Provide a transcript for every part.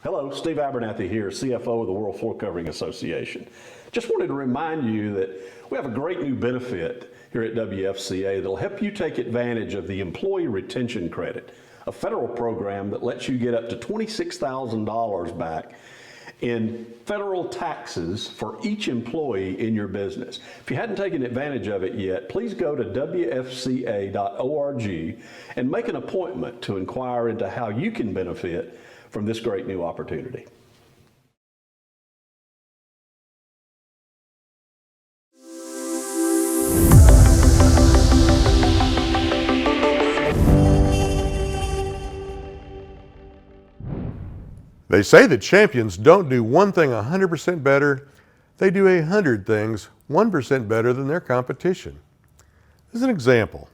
Hello, Steve Abernathy here, CFO of the World Floor Covering Association. Just wanted to remind you that we have a great new benefit here at WFCA that'll help you take advantage of the Employee Retention Credit, a federal program that lets you get up to $26,000 back in federal taxes for each employee in your business. If you hadn't taken advantage of it yet, please go to WFCA.org and make an appointment to inquire into how you can benefit from this great new opportunity. They say that champions don't do one thing 100% better, they do 100 things 1% better than their competition. As an example,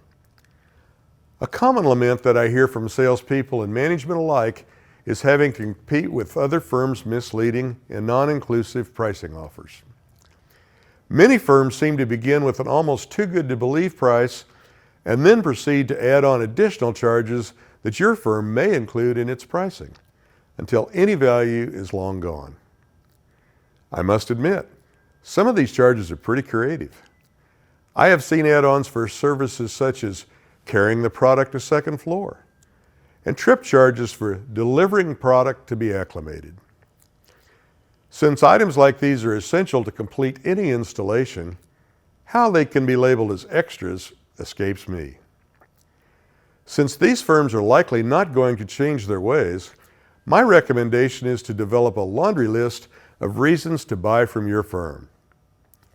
a common lament that I hear from salespeople and management alike is having to compete with other firms' misleading and non-inclusive pricing offers. Many firms seem to begin with an almost too good to believe price and then proceed to add on additional charges that your firm may include in its pricing until any value is long gone. I must admit, some of these charges are pretty creative. I have seen add-ons for services such as carrying the product to second floor, and trip charges for delivering product to be acclimated. Since items like these are essential to complete any installation, how they can be labeled as extras escapes me. Since these firms are likely not going to change their ways, my recommendation is to develop a laundry list of reasons to buy from your firm.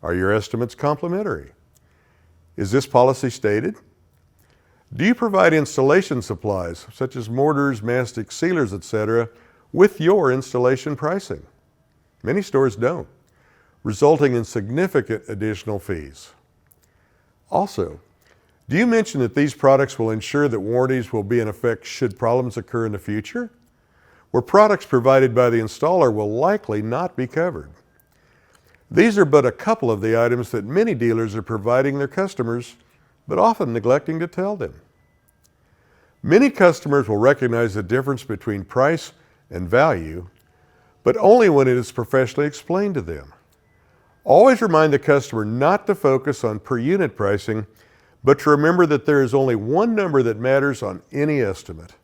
Are your estimates complimentary? Is this policy stated? Do you provide installation supplies, such as mortars, mastic, sealers, etc., with your installation pricing? Many stores don't, resulting in significant additional fees. Also, do you mention that these products will ensure that warranties will be in effect should problems occur in the future, where products provided by the installer will likely not be covered? These are but a couple of the items that many dealers are providing their customers, but often neglecting to tell them. Many customers will recognize the difference between price and value, but only when it is professionally explained to them. Always remind the customer not to focus on per unit pricing, but to remember that there is only one number that matters on any estimate,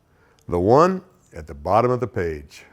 the one at the bottom of the page.